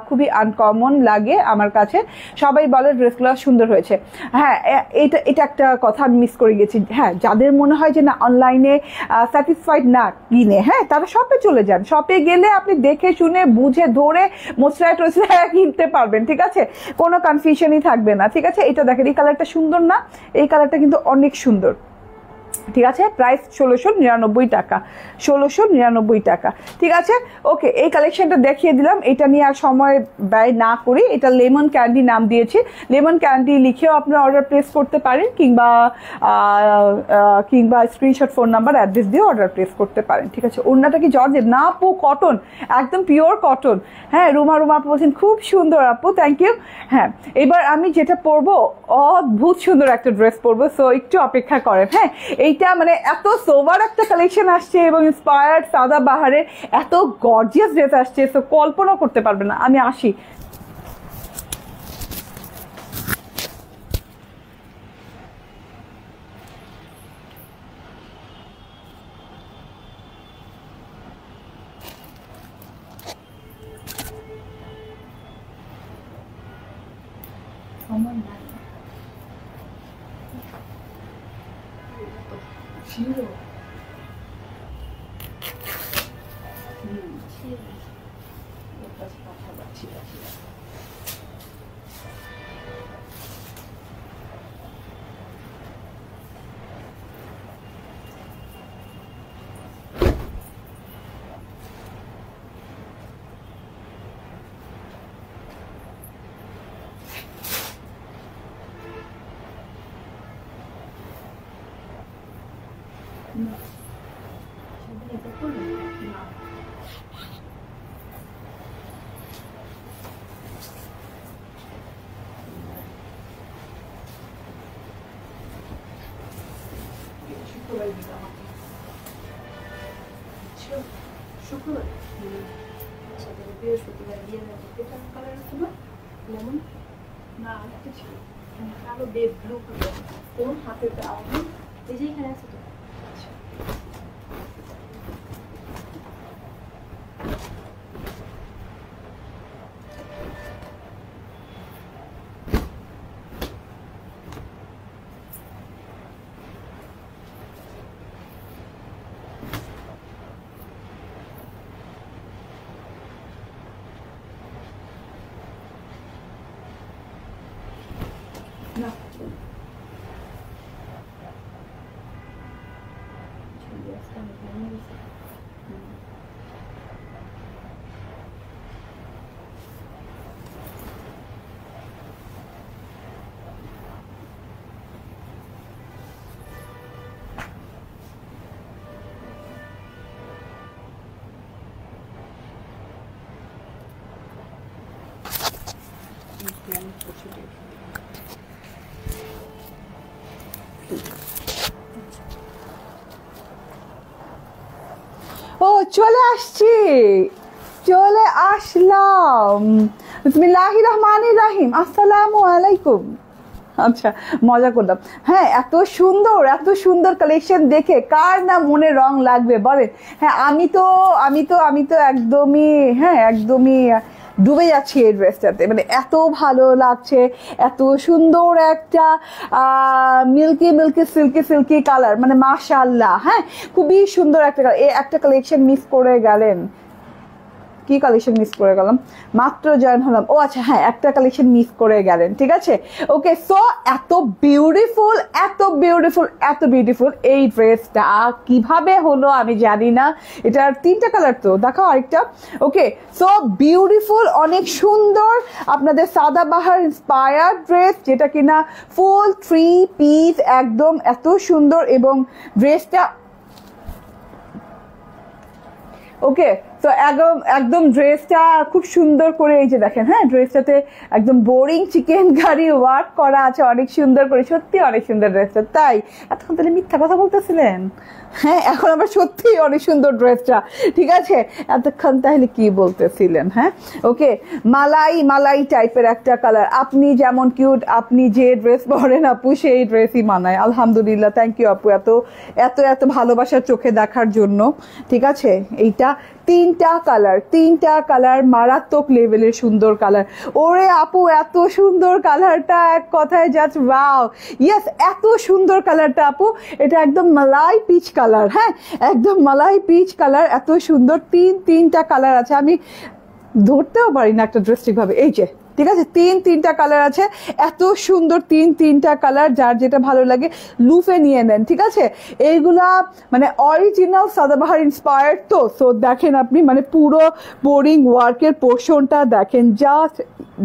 S1: খুবই আনকমন লাগে আমার কাছে। সবাই বলে ড্রেসগুলো সুন্দর হয়েছে। হ্যাঁ, এটা একটা কথা আমি মিস করে গেছি। হ্যাঁ, যাদের মনে হয় যে না অনলাইনে স্যাটিসফাইড না কিনে, হ্যাঁ তারা শপে চলে যান। শপে গেলে আপনি দেখে শুনে বুঝে ধরে মোচড়ায় টোচড়ায় কিনতে পারবেন, ঠিক আছে, কোনো কনফিউশনই থাকবে না। ঠিক আছে, এটা দেখেন এই কালারটা সুন্দর না? এই কালারটা কিন্তু অনেক সুন্দর, ঠিক আছে। প্রাইস 1699 টাকা, 1699 টাকা, ঠিক আছে। ওকে, এই কালেকশনটা দেখিয়ে দিলাম, এটা নিয়ে আর সময় ব্যয় না করি। এটা লেমন ক্যান্ডি নাম দিয়েছি, লেমন ক্যান্ডি লিখেও আপনারা অর্ডার প্লেস করতে পারেন, কিংবা স্ক্রিনশট, ফোন নাম্বার, অ্যাড্রেস দিয়ে অর্ডার প্লেস করতে পারেন, ঠিক আছে। ওড়নাটা কি জর্জেট না আপু? কটন, একদম পিওর কটন। হ্যাঁ, রুমা আপু বলছেন খুব সুন্দর আপু, থ্যাংক ইউ। হ্যাঁ, এবার আমি যেটা পরবো অদ্ভুত সুন্দর একটা ড্রেস পরবো, সো একটু অপেক্ষা করেন। হ্যাঁ, এইটা মানে এত সোভার একটা কালেকশন আসছে এবং ইন্সপায়ার্ড সাদা বাহারে এত গর্জিয়াস ড্রেস আসছে, সো কল্পনা করতে পারবে না। আমি আসি।
S2: শুক্রবার বৃহস্পতিবার দিয়ে এটা কালার আছে না, লেমন না আরেকটা ছিল কালো বেব ব্লু কালার, কোন হাতেটা আমি এই যে এখানে আছে তো। No.
S1: ও চলে আসছি, চলে আসলাম। বিসমিল্লাহির রহমানির রহিম, আসসালামু আলাইকুম। আচ্ছা, মজা করলাম। হ্যাঁ, এত সুন্দর কালেকশন দেখে কার না মনে রং লাগবে বলেন। হ্যাঁ, আমি তো একদমই ডুবে যাচ্ছি এই ড্রেসটাতে, মানে এত ভালো লাগছে, এত সুন্দর একটা মিল্কি সিল্কি কালার, মানে মাশাআল্লাহ। হ্যাঁ, খুবই সুন্দর একটা কালার। এই একটা কালেকশন মিস করে গেলেন। কি কালেকশন মিস করে গেলাম? মাত্র জয়েন হলাম। ও আচ্ছা, হ্যাঁ একটা কালেকশন মিস করে গেলেন, ঠিক আছে। ওকে, সো এত বিউটিফুল এই ড্রেসটা কিভাবে হলো আমি জানি না। এটার 3টা কালার তো, দেখাও আরেকটা। ওকে, সো বিউটিফুল, অনেক সুন্দর আপনাদের সাদাবাহার ইন্সপায়ার্ড ড্রেস, যেটা কিনা ফুল 3 পিস, একদম এত সুন্দর। এবং ড্রেসটা ওকে, তো একদম ড্রেসটা খুব সুন্দর করে, এই যে দেখেন, হ্যাঁ ড্রেসটাতে একদম বোরিং চিকেন কারি ওয়ার্ক করা আছে অনেক সুন্দর করে, সত্যি অনেক সুন্দর ড্রেসটা। তাই এতক্ষণ তাহলে মিথ্যা কথা বলতেছিলেন? হ্যাঁ, এখন আবার সত্যি অনেক সুন্দর ড্রেসটা, ঠিক আছে। এতক্ষণ তাহলে কি বলতেছিলেন? হ্যাঁ, ওকে, মালাই টাইপের একটা কালার। আপনি যেমন কিউট, আপনি যে ড্রেস পরেন আপু সেই ড্রেসই মানায়। আলহামদুলিল্লাহ, থ্যাংক ইউ আপু, এত ভালোবাসার চোখে দেখার জন্য, ঠিক আছে। এইটা তিনটা কালার মারাত্মক লেভেলের সুন্দর কালার। ওরে আপু এত সুন্দর কালারটা, এক কথায় জাস্ট ওয়াও। ইয়েস, এত সুন্দর কালারটা আপু, এটা একদম মালাই পিচ কালার। হ্যাঁ, একদম মালাই পিচ কালার, এত সুন্দর। তিনটা কালার আছে, আমি ধরতেও পারি না একটা ড্রেস ঠিকভাবে। এই যে ঠিক আছে, তিনটা কালার আছে, এত সুন্দর তিনটা কালার। যার যেটা ভালো লাগে লুফে নিয়ে নেন, ঠিক আছে। এইগুলা মানে অরিজিনাল সাদাবাহার ইন্সপায়ার্ড তো। সো দেখেন আপনি মানে পুরো বোরিং ওয়ার্কের পোর্শনটা দেখেন, জাস্ট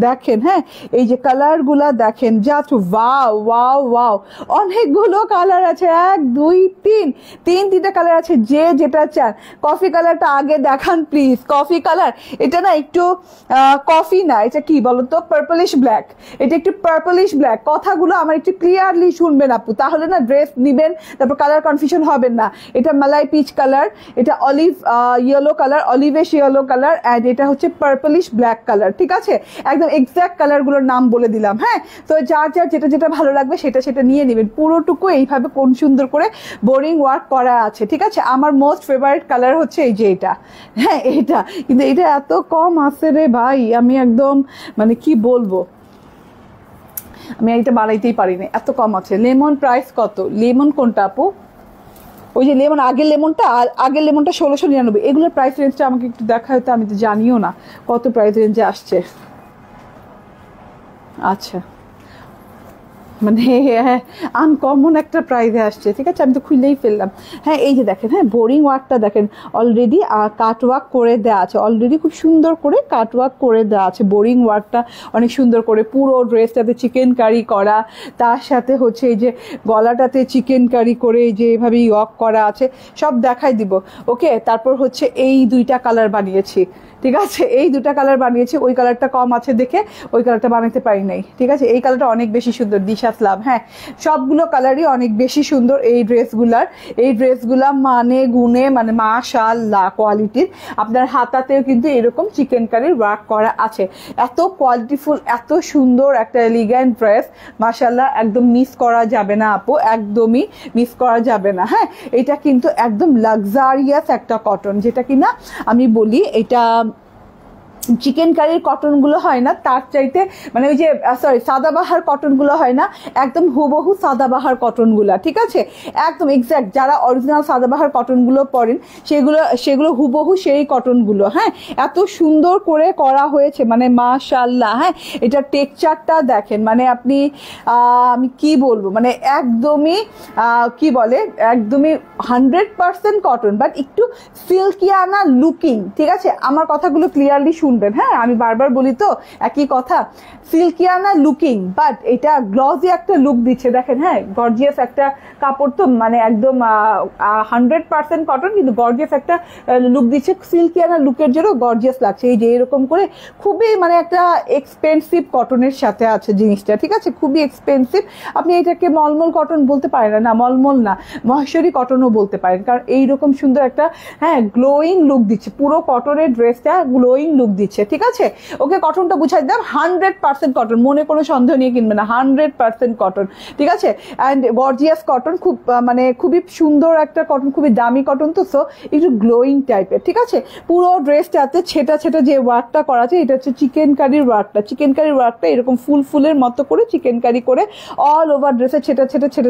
S1: দেখেন। হ্যাঁ, এই যে কালারগুলা দেখেন, জাস্ট ওয়াও ওয়াও ওয়াও। অনেকগুলো কালার আছে, 1 2 3 তিনটা কালার আছে, যে যেটা চান। কফি কালারটা আগে দেখান প্লিজ। কফি কালার, এটা না একটু কফি না, এটা কি বলতো, পার্পলিশ ব্ল্যাক। এটা একটু পার্পলিশ ব্ল্যাক। কথাগুলো আমার একটু ক্লিয়ারলি শুনবেন আপু, তাহলে না ড্রেস নিবেন, তারপর কালার কনফিউশন হবেন না। এটা মালাই পিচ কালার, এটা olive yellow colour, olivish yellow colour, and এটা হচ্ছে পার্পলিশ ব্ল্যাক কালার, ঠিক আছে। একদম এক্সাক্ট কালারগুলোর নাম বলে দিলাম। হ্যাঁ, তো যার যেটা ভালো লাগবে সেটা নিয়ে নেবেন। পুরোটুকু এইভাবে কোন সুন্দর করে বোরিং ওয়ার্ক করা আছে, ঠিক আছে। আমার মোস্ট ফেভারিট কালার হচ্ছে এই যে এটা। হ্যাঁ, এটা কিন্তু এটা এত কম আছে রে ভাই, আমি একদম মানে কি বলবো, আমি এটা বানাইতেই পারি না, এত কম আছে। লেমন প্রাইস কত? লেমন কোনটা আপু? ওই যে লেমন, আগের লেমনটা, আর আগের লেমনটা 1699। এগুলোর প্রাইস রেঞ্জটা আমাকে একটু দেখা হতো, আমি তো জানিও না কত প্রাইস রেঞ্জে আসছে। আচ্ছা, মানে আনকমন একটা প্রাইজে আসছে, ঠিক আছে। আমি তো খুললেই ফেললাম। হ্যাঁ, এই যে দেখেন, হ্যাঁ বোরিং ওয়ার্কটা দেখেন, অলরেডি কাট ওয়ার্ক করে দেওয়া আছে, অলরেডি খুব সুন্দর করে কাট ওয়ার্ক করে দেওয়া আছে। বোরিং ওয়ার্কটা অনেক সুন্দর করে, পুরো ড্রেসটাতে চিকেন কারি করা, তার সাথে হচ্ছে এই যে গলাটাতে চিকেন কারি করে এই যে এভাবে ওয়ার্ক করা আছে, সব দেখাই দিব। ওকে, তারপর হচ্ছে এই 2টা কালার বানিয়েছি, ঠিক আছে। এই 2টা কালার বানিয়েছি, ওই কালারটা কম আছে দেখে ওই কালারটা বানাতে পারি নাই, ঠিক আছে। এই কালারটা অনেক বেশি সুন্দর, দিশা স্লাব। হ্যাঁ, সবগুলো কালারই অনেক বেশি সুন্দর এই ড্রেসগুলা মানে গুণে মানে মাশাআল্লাহ কোয়ালিটির। আপনার হাতাতেও কিন্তু এরকম চিকেন কারির ওয়ার্ক করা আছে। এত কোয়ালিটিফুল, এত সুন্দর একটা এলিগ্যান্ট ড্রেস, মাশাআল্লাহ, একদম মিস করা যাবে না আপু, একদমই মিস করা যাবে না। হ্যাঁ, এটা কিন্তু একদম লাক্সারিয়াস একটা কটন, যেটা কিনা আমি বলি এটা চিকেন কারির কটনগুলো হয় না তার চাইতে, মানে ওই যে সাদাবাহার কটনগুলো হয় না, একদম হুবহু সাদাবাহার কটনগুলো, ঠিক আছে। একদম এক্স্যাক্ট যারা অরিজিনাল সাদাবাহার কটনগুলো পরেন সেগুলো হুবহু সেই কটনগুলো। হ্যাঁ, এত সুন্দর করে করা হয়েছে, মানে মাশাআল্লাহ। হ্যাঁ, এটা টেক্সচারটা দেখেন, মানে আপনি আমি কি বলবো, মানে একদমই কি বলে, একদমই 100% কটন, বাট একটু সিল্কিয়ানা লুকিং, ঠিক আছে। আমার কথাগুলো ক্লিয়ারলি শুনবেন। হ্যাঁ, আমি বারবার বলি তো একই কথা, সিল্কিয়ানা লুকিং, বাট এটা গ্লসি একটা লুক দিচ্ছে। দেখেন, হ্যাঁ গর্জিয়াস একটা কাপড় তো, মানে একদম 100% কটন, কিন্তু গর্জিয়াস একটা লুক দিচ্ছে। সিল্কিয়ানা লুকের জন্য গর্জিয়াস লাগছে। এই যে এরকম করে খুবই মানে একটা এক্সপেন্সিভ কটনের সাথে আছে জিনিসটা, ঠিক আছে, খুবই এক্সপেন্সিভ। আপনি এটাকে মলমল কটন বলতে পারেন না, মলমল না, মহেশ্বরী কটনও বলতে পারেন, কারণ এইরকম সুন্দর একটা হ্যাঁ গ্লোয়িং লুক দিচ্ছে। পুরো কটনের ড্রেসটা গ্লোয়িং লুক দিচ্ছে, ঠিক আছে। ওকে, কটনটা বুঝাই দিলাম, 100% কটন, মনে কোনো সন্দেহ নিয়ে কিনবে না, 100% কটন, ঠিক আছে। অ্যান্ড গর্জিয়াস কটন, খুব মানে খুবই সুন্দর একটা কটন, খুবই দামি কটন তো, সো একটু গ্লোয়িং টাইপের, ঠিক আছে। পুরো ড্রেসটাতে ছেটা যে ওয়ার্কটা করা আছে, এটা হচ্ছে চিকেন কারির ওয়ার্কটা এরকম ফুলের মতো করে চিকেন কারি করে অল ওভার ড্রেসে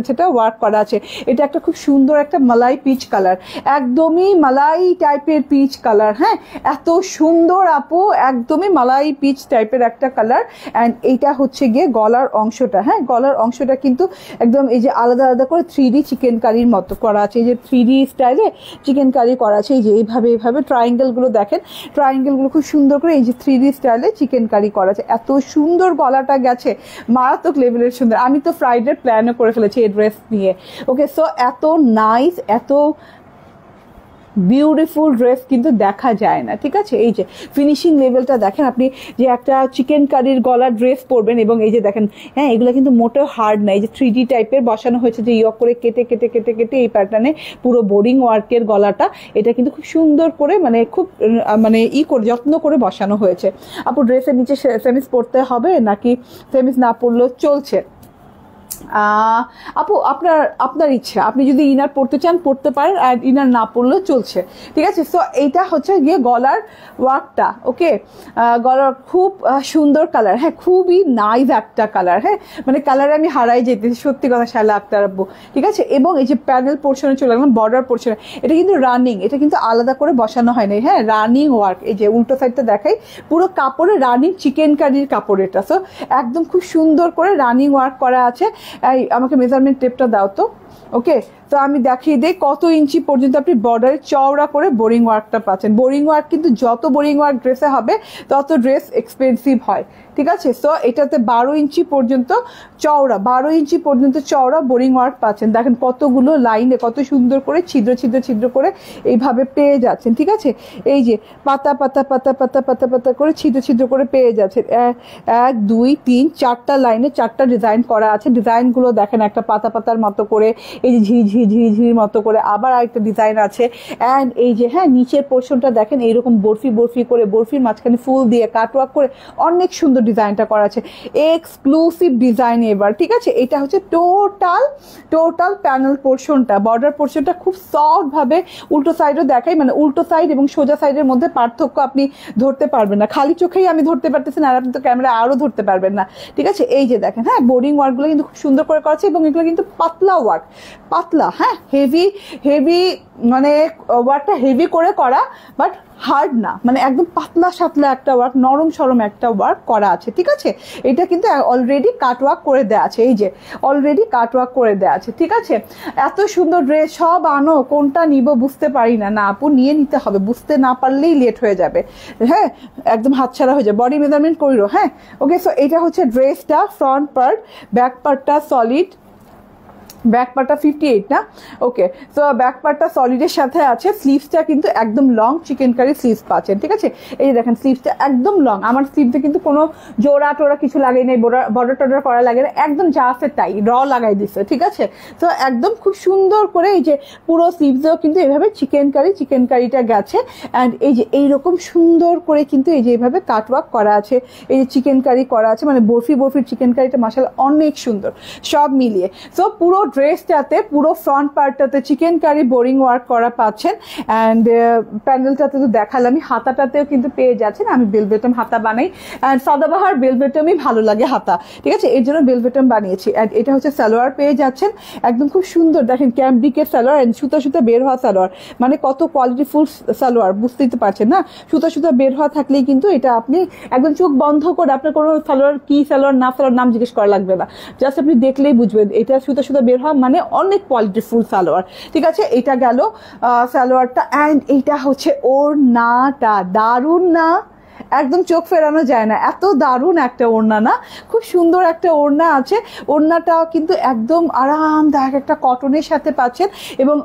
S1: ছেটা ওয়ার্ক করা আছে। এটা একটা খুব সুন্দর একটা মালাই পিচ কালার, একদমই মালাই টাইপের পিচ কালার। হ্যাঁ, এত সুন্দর আপু, একদমই মালাই পিচ টাইপের একটা কালার। অ্যান্ড এইটা হচ্ছে গিয়ে গলার অংশটা। হ্যাঁ, গলার অংশটা কিন্তু একদম এই যে আলাদা করে 3D চিকেন কারির মতো করা আছে, এই যে 3D স্টাইলে চিকেন কারি করা আছে। এই যে এইভাবে ট্রায়াঙ্গেলগুলো দেখেন, ট্রায়াঙ্গেলগুলো খুব সুন্দর করে এই যে 3D স্টাইলে চিকেন কারি করা আছে। এত সুন্দর গলাটা গেছে, মারাত্মক লেভেলের সুন্দর। আমি তো ফ্রাইডে প্ল্যানও করে ফেলেছি এই ড্রেস নিয়ে। ওকে, সো এত নাইস, এত বিউটিফুল ড্রেস কিন্তু দেখা যায় না, ঠিক আছে। এই যে ফিনিশিং লেভেলটা দেখেন, আপনি যে একটা চিকেন কারির গলার ড্রেস পরবেন, এবং এই যে দেখেন, হ্যাঁ এগুলো কিন্তু মোটেও হার্ড না, এই যে 3D টাইপের বসানো হয়েছে, যে ইয়ক করে কেটে এই প্যাটার্নে পুরো বোরিং ওয়ার্কের গলাটা, এটা কিন্তু খুব সুন্দর করে মানে খুব মানে করে যত্ন করে বসানো হয়েছে। আপু ড্রেসের নিচে সেমিস পরতে হবে নাকি সেমিস না পরলেও চলছে? আপু আপনার ইচ্ছা, আপনি যদি ইনার পড়তে চান পড়তে পারেন, আর ইনার না পড়লেও চলছে, ঠিক আছে। সো এইটা হচ্ছে গিয়ে গলার ওয়ার্কটা। ওকে, গলার খুব সুন্দর কালার, হ্যাঁ খুবই নাইস একটা কালার, হ্যাঁ মানে কালারে আমি হারাই যেতে, সত্যি কথা শায়লা আক্তার আপু, ঠিক আছে। এবং এই যে প্যানেল পোর্শনে চলে গেলাম, বর্ডার পোর্শনে, এটা কিন্তু রানিং, এটা কিন্তু আলাদা করে বসানো হয় নাই, হ্যাঁ রানিং ওয়ার্ক। এই যে উল্টো সাইডটা দেখাই, পুরো কাপড়ে রানিং চিকেন কারির কাপড় এটা। সো একদম খুব সুন্দর করে রানিং ওয়ার্ক করা আছে। আমাকে মেজারমেন্ট টেপটা দাও তো। ওকে, তো আমি দেখিয়ে দিই কত ইঞ্চি পর্যন্ত আপনি বর্ডারে চওড়া করে বোরিং ওয়ার্কটা পাচ্ছেন। বোরিং ওয়ার্ক কিন্তু যত বোরিং ওয়ার্ক ড্রেসে হবে তত ড্রেস এক্সপেন্সিভ হয়, ঠিক আছে। সো এটাতে 12 ইঞ্চি পর্যন্ত চওড়া, 12 ইঞ্চি পর্যন্ত চওড়া বোরিং ওয়ার্ক পাচ্ছেন। দেখেন কতগুলো লাইনে কত সুন্দর করে ছিদ্র ছিদ্র ছিদ্র করে এইভাবে পেয়ে যাচ্ছেন, ঠিক আছে। এই যে পাতা পাতা পাতা পাতা পাতা পাতা করে ছিদ্র ছিদ্র করে পেয়ে যাচ্ছেন। 1 2 3 4টা লাইনে 4টা ডিজাইন করা আছে। ডিজাইনগুলো দেখেন একটা পাতা পাতার মতো করে, এই যে ঝিঝির মতো করে আবার আরেকটা ডিজাইন আছে। অ্যান্ড এই যে হ্যাঁ নিচের পোর্শনটা দেখেন এইরকম বরফি বরফি করে, বরফির মাঝখানে ফুল দিয়ে কাটওয়ার্ক করে অনেক সুন্দর ডিজাইনটা করা আছে, এক্সক্লুসিভ ডিজাইন এবার, ঠিক আছে। এটা হচ্ছে টোটাল প্যানেল পোর্শনটা। বর্ডার পোর্শনটা খুব সফট ভাবে উল্টো সাইডও দেখাই, মানে উল্টো সাইড এবং সোজা সাইডের মধ্যে পার্থক্য আপনি ধরতে পারবেন না, খালি চোখেই আমি ধরতে পারতেছি না, আর আপনি তো ক্যামেরা আরো ধরতে পারবেন না, ঠিক আছে। এই যে দেখেন হ্যাঁ বোরিং ওয়ার্কগুলো কিন্তু খুব সুন্দর করে করা আছে, এবং এগুলো কিন্তু পাতলা ওয়ার্ক, পাতলা, হ্যাঁ হেভি মানে ওয়ার্কটা হেভি করে করা, বাট হার্ড না, মানে একদম পাতলা সাতলা একটা ওয়ার্ক, নরম সরম একটা ওয়ার্ক করা আছে, ঠিক আছে। এটা কিন্তু অলরেডি কাটওয়ার্ক করে দেওয়া আছে, এই যে অলরেডি কাটওয়ার্ক করে দেওয়া আছে, ঠিক আছে। এত সুন্দর ড্রেস সব আনো, কোনটা নিব বুঝতে পারি না, না আপু নিয়ে নিতে হবে, বুঝতে না পারলেই লেট হয়ে যাবে, হ্যাঁ একদম হাতছাড়া হয়ে যাবে। বডি মেজারমেন্ট করিরো, হ্যাঁ ওকে। সো এটা হচ্ছে ড্রেসটা ফ্রন্ট পার্ট, ব্যাক পার্টটা সলিড, ব্যাক পার্টটা 58 না, ওকে। তো ব্যাক পার্টটা সলিডের সাথে আছে, স্লিভসটা কিন্তু একদম লং চিকেন কারি স্লিভস পাচ্ছেন, ঠিক আছে। এই যে দেখেন স্লিভসটা একদম লং, আমার স্লিভসে কিন্তু কোনো জোড়া টোড়া কিছু লাগাই নাই, বর্ডার টর্ডার করা লাগে না, একদম যা আছে তাই র লাগাই দিচ্ছে, ঠিক আছে। তো একদম খুব সুন্দর করে এই যে পুরো স্লিভসেও কিন্তু এইভাবে চিকেন কারিটা গেছে। অ্যান্ড এই যে এইরকম সুন্দর করে কিন্তু এই যে এইভাবে কাটওয়ার্ক করা আছে, এই যে চিকেন কারি করা আছে, মানে বরফির চিকেন কারিটা মাশাআল্লাহ অনেক সুন্দর সব মিলিয়ে। সো পুরো ড্রেসটাতে পুরো ফ্রন্ট পার্টটাতে চিকেন কারি বোরিং ওয়ার্ক করা পাচ্ছেন। অ্যান্ড প্যানেলটাতে তো দেখালামই, হাতাটাতেও কিন্তু পেয়ে যাচ্ছেন। আমি বেলবেটম হাতা বানাই, অ্যান্ড সাদাবাহার বেলবেটমই ভালো লাগে হাতা, ঠিক আছে, এর জন্য বেলবেটম বানিয়েছি। অ্যান্ড এটা হচ্ছে সালোয়ার পেয়ে যাচ্ছেন, একদম খুব সুন্দর দেখেন ক্যাম্ব্রিকের সালোয়ার, অ্যান্ড সুতা বের হওয়া সালোয়ার, মানে কত কোয়ালিটিফুল সালোয়ার বুঝতেই তো পারছেন না। সুতা বের হওয়া থাকলেই কিন্তু এটা আপনি একদম চোখ বন্ধ করে, আপনার কোনো সালোয়ার কি সালোয়ার না সালোয়ার নাম জিজ্ঞেস করা লাগবে না, জাস্ট আপনি দেখলেই বুঝবেন এটা সুতা বের হওয়া মানে অনেক কোয়ালিটিফুল সালোয়ার, ঠিক আছে। এটা গেল সালোয়ারটা। অ্যান্ড এইটা হচ্ছে ওড়নাটা, দারুণ না, একদম চোখ ফেরানো যায় না, এত দারুণ একটা ওড়না না, খুব সুন্দর একটা ওড়না আছে। ওড়নাটাও কিন্তু একদম আরামদায়ক একটা কটনের সাথে পাচ্ছেন, এবং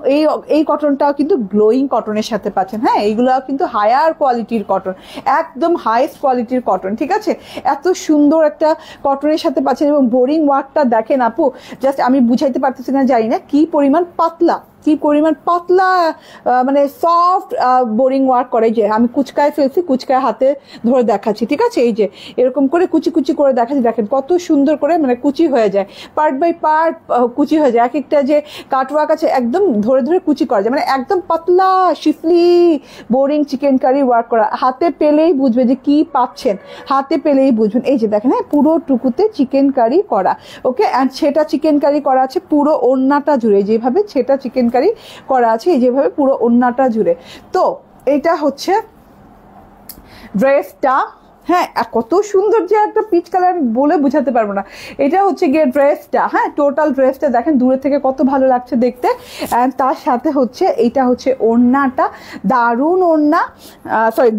S1: এই কটনটাও কিন্তু গ্লোয়িং কটনের সাথে পাচ্ছেন, হ্যাঁ এইগুলো কিন্তু হায়ার কোয়ালিটির কটন, একদম হাইস্ট কোয়ালিটির কটন, ঠিক আছে। এত সুন্দর একটা কটনের সাথে পাচ্ছেন, এবং বোরিং ওয়ার্কটা দেখেন আপু, জাস্ট আমি বুঝাইতে পারতেছি না, জানি না কি পরিমাণ পাতলা, মানে সফট বোরিং ওয়ার্ক করে। যে আমি কুচকায় ফেলছি, কুচকায় হাতে ধরে দেখাচ্ছি, ঠিক আছে। এই যে এরকম করে কুচি করে দেখাচ্ছি, দেখেন কত সুন্দর করে মানে কুচি হয়ে যায়, পার্ট বাই পার্ট কুচি হয়ে যায়। এক একটা যে কাটওয়ার্ক আছে একদম ধরে কুচি করা যায়, মানে একদম পাতলা শিফলি বোরিং চিকেন কারি ওয়ার্ক করা। হাতে পেলেই বুঝবে যে কি পাচ্ছেন, হাতে পেলেই বুঝবেন। এই যে দেখেন হ্যাঁ পুরো টুকুতে চিকেন কারি করা, ওকে। অ্যান্ড সেটা চিকেন কারি করা আছে পুরো ওড়নাটা জুড়ে, যেভাবে সেটা চিকেন কারি করা আছে এই যেভাবে পুরো ওড়নাটা জুড়ে। তো এটা হচ্ছে ড্রেসটা, হ্যাঁ কত সুন্দর যে একটা পিচ কালার বলে বোঝাতে পারবো না। এটা হচ্ছে গিয়ে ড্রেসটা, হ্যাঁ টোটাল ড্রেসটা দেখেন দূরে থেকে কত ভালো লাগছে দেখতে। অ্যান্ড তার সাথে হচ্ছে এইটা হচ্ছে ওড়নাটা, দারুণ ওড়না,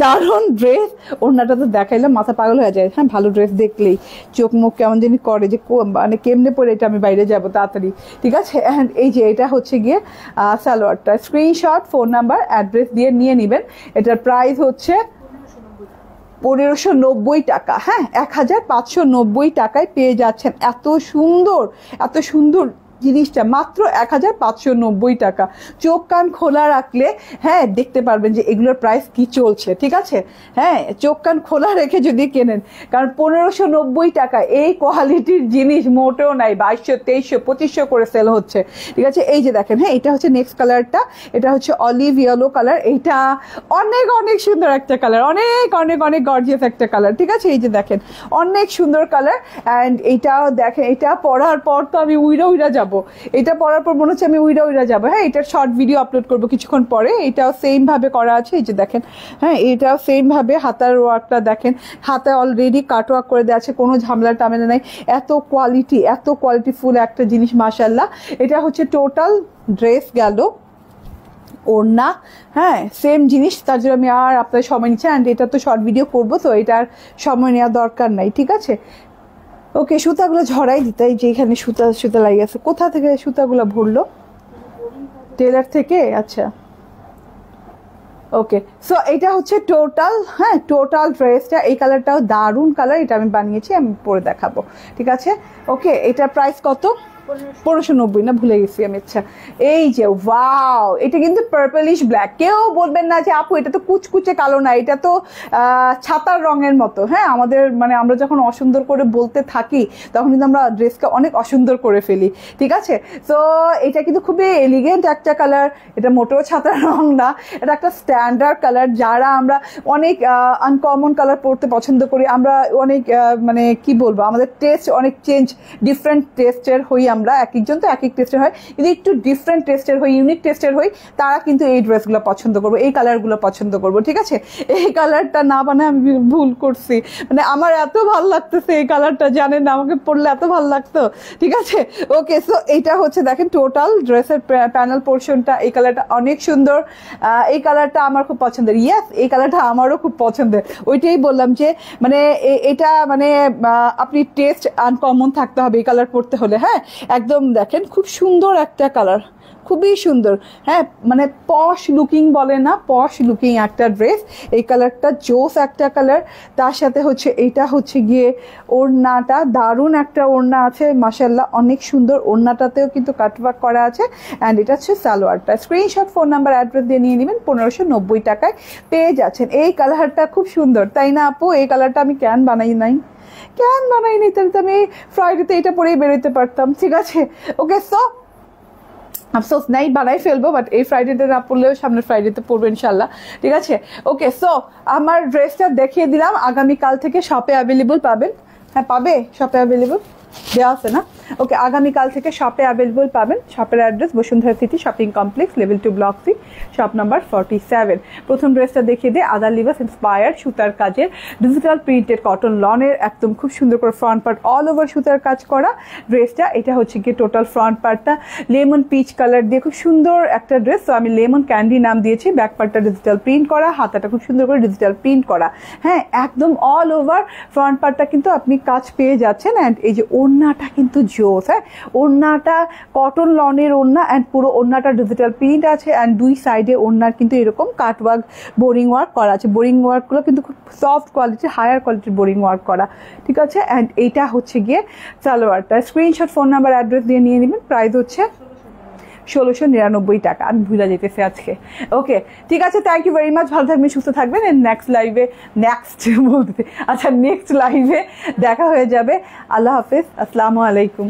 S1: দারুণ ড্রেস। ওড়নাটা তো দেখাইলাম মাথা পাগল হয়ে যায়, হ্যাঁ ভালো ড্রেস দেখলেই চোখ মুখ কেমন জানি করে, যে মানে কেমনে পরে এটা আমি বাইরে যাবো তাড়াতাড়ি, ঠিক আছে। অ্যান্ড এই যে এটা হচ্ছে গিয়ে সালোয়ারটা, স্ক্রিনশট ফোন নাম্বার অ্যাড্রেস দিয়ে নিয়ে নেবেন। এটার প্রাইস হচ্ছে 1590 টাকা, হ্যাঁ 1590 টাকায় পেয়ে যাচ্ছেন এত সুন্দর জিনিসটা মাত্র 1590 টাকা। চোখ কান খোলা রাখলে হ্যাঁ দেখতে পারবেন যে এগুলোর প্রাইস কি চলছে, ঠিক আছে? হ্যাঁ, চোখ কান খোলা রেখে যদি কেনেন, কারণ 1590 টাকা এই কোয়ালিটির জিনিস মোটেও নাই, 2200 2300 2500 করে সেল হচ্ছে, ঠিক আছে? এই যে দেখেন, হ্যাঁ এটা হচ্ছে নেক্সট কালারটা, এটা হচ্ছে অলিভ ইয়েলো কালার। এইটা অনেক অনেক সুন্দর একটা কালার, অনেক অনেক অনেক গর্জিয়াস একটা কালার, ঠিক আছে? এই যে দেখেন অনেক সুন্দর কালার। অ্যান্ড এইটাও দেখেন, এটা পরার পর তো আমি উইরা যাব, এটা পরার পর মনে হচ্ছে আমি উইরা যাব। হ্যাঁ, এটার শর্ট ভিডিও আপলোড করবো কিছুক্ষণ পরে। এটাও সেম ভাবে করা আছে, এই যে দেখেন, হ্যাঁ এটাও সেম ভাবে হাতার ওয়ার্কটা দেখেন, হাতে অলরেডি কাট ওয়ার্ক করে দেওয়া আছে, কোনো ঝামেলা টামেলা নাই। এত কোয়ালিটিফুল একটা জিনিস মাশাআল্লাহ। এটা হচ্ছে টোটাল ড্রেস গেল, ওড়না, হ্যাঁ সেম জিনিস, তার জন্য আমি আর আপনার সময় নিচ্ছি। অ্যান্ড এটা তো শর্ট ভিডিও করবো, তো এটার সময় নেওয়ার দরকার নাই, ঠিক আছে? ওকে, সুতাগুলো ঝরাই দিতে, যে এখানে সুতা লাগে গেছে। কোথা থেকে সুতাগুলো ভরলো? টেলার থেকে, আচ্ছা ওকে। সো এটা হচ্ছে টোটাল, হ্যাঁ টোটাল ড্রেসটা। এই কালারটাও দারুণ কালার, এটা আমি বানিয়েছি, আমি পরে দেখাবো, ঠিক আছে? ওকে, এটার প্রাইস কত? 1590 না, ভুলে গেছি আমি। আচ্ছা, এই যে ওয়াও, এটা কিন্তু পার্পলিশ ব্ল্যাক। কেউ বলবেন না যে আপু এটা তো কুচকুচে কালো না, এটা তো ছাতার রঙের মতো। হ্যাঁ, আমাদের মানে আমরা যখন অসুন্দর করে বলতে থাকি তখন কিন্তু আমরা ড্রেসকে অনেক অসুন্দর করে ফেলি, ঠিক আছে? তো এটা কিন্তু খুবই এলিগেন্ট একটা কালার, এটা মোটেও ছাতার রং না, এটা একটা স্ট্যান্ডার্ড কালার। যারা আমরা অনেক আনকমন কালার পরতে পছন্দ করি, আমরা অনেক মানে কি বলবো, আমাদের টেস্ট অনেক চেঞ্জ, ডিফারেন্ট টেস্টের হই আমরা, এক একজন তো এক এক টেস্টের হয়, কিন্তু একটু ডিফারেন্ট টেস্টের হই, ইউনিক টেস্টের হই, তারা কিন্তু এই ড্রেসগুলো পছন্দ করবো, এই কালারগুলো পছন্দ করবো, ঠিক আছে? এই কালারটা না বানায় আমি ভুল করছি, মানে আমার এত ভালো লাগতেছে এই কালারটা, জানেন না আমাকে পরলে এত ভালো লাগতো, ঠিক আছে? ওকে, সো এইটা হচ্ছে দেখেন টোটাল ড্রেসের প্যানেল পোর্শনটা, এই কালারটা অনেক সুন্দর, এই কালারটা আমার খুব পছন্দের। ইয়েস, এই কালারটা আমারও খুব পছন্দের। ওইটাই বললাম যে মানে এটা মানে আপনি টেস্ট আনকমন থাকতে হবে এই কালার পরতে হলে। হ্যাঁ, একদম দেখেন খুব সুন্দর একটা কালার, খুবই সুন্দর। হ্যাঁ, মানে পশ লুকিং বলে না, পশ লুকিং একটা ড্রেস। এই কালারটা জোস একটা কালার। তার সাথে হচ্ছে এইটা হচ্ছে গিয়ে ওড়নাটা, দারুণ একটা ওড়না আছে মাশাআল্লাহ, অনেক সুন্দর। ওড়নাটাতেও কিন্তু কাটওয়ার্ক করা আছে। অ্যান্ড এটা হচ্ছে সালোয়ারটা। স্ক্রিনশট, ফোন নাম্বার, অ্যাড্রেস দিয়ে নিয়ে নেবেন। 1590 টাকায় পেয়ে যাচ্ছেন। এই কালারটা খুব সুন্দর, তাই না আপু? এই কালারটা আমি বানাইনি, তাহলে তো আমি ফ্রাইডেতে এটা পরেই বেরোতে পারতাম, ঠিক আছে? ওকে, সো আফসোস নাই, বানাই ফেলবো, বাট এই ফ্রাইডেতে না পড়লেও সামনের ফ্রাইডেতে পড়বো ইনশাল্লাহ, ঠিক আছে? ওকে, সো আমার ড্রেসটা দেখিয়ে দিলাম। আগামীকাল থেকে শপে অ্যাভেলেবল পাবেন। হ্যাঁ, পাবে, শপে অ্যাভেলেবল দেওয়া আছে না? ওকে, আগামীকাল থেকে শপে অ্যাভেলেবল পাবেন। শপের address Bashundhara city shopping complex, level 2, block 3, shop number 47। প্রথম ড্রেসটা দেখিয়ে দিয়ে আদার লিভাস ইন্সপায়ার্ড সুতার কাজের ডিজিটাল প্রিন্টেড কটন লনের, একদম খুব সুন্দর করে ফ্রন্ট পার্ট অল ওভার সুতার কাজ করা ড্রেসটা। এটা হচ্ছে গিয়ে টোটাল ফ্রন্ট পার্টটা লেমন পিচ কালার দিয়ে খুব সুন্দর একটা ড্রেস। তো আমি লেমন ক্যান্ডি নাম দিয়েছি। ব্যাক পার্টটা ডিজিটাল প্রিন্ট করা, হাতাটা খুব সুন্দর করে ডিজিটাল প্রিন্ট করা। হ্যাঁ, একদম অল ওভার ফ্রন্ট পার্টটা কিন্তু আপনি কাজ পেয়ে যাচ্ছেন। অ্যান্ড এই যে ওড়নাটা কিন্তু জোস। হ্যাঁ, ওড়নাটা কটন লনের ওড়না, অ্যান্ড পুরো ওড়নাটা ডিজিটাল প্রিন্ট আছে। অ্যান্ড দুই সাইডে ওড়নার কিন্তু এরকম কাটওয়ার্ক, বোরিং ওয়ার্ক করা আছে। বোরিং ওয়ার্কগুলো কিন্তু খুব সফট কোয়ালিটির, হায়ার কোয়ালিটির বোরিং ওয়ার্ক করা, ঠিক আছে? অ্যান্ড এইটা হচ্ছে গিয়ে সালোয়ারটা। স্ক্রিনশট, ফোন নাম্বার, অ্যাড্রেস দিয়ে নিয়ে নেবেন। প্রাইস হচ্ছে 1699 টাকা। আমি ভুলে যেতেছি আজকে। ওকে, ঠিক আছে, থ্যাংক ইউ ভেরি মাচ। ভালো থাকবেন, সুস্থ থাকবেন। নেক্সট লাইভে নেক্সট লাইভে দেখা হয়ে যাবে। আল্লাহ হাফেজ, আসসালামু আলাইকুম।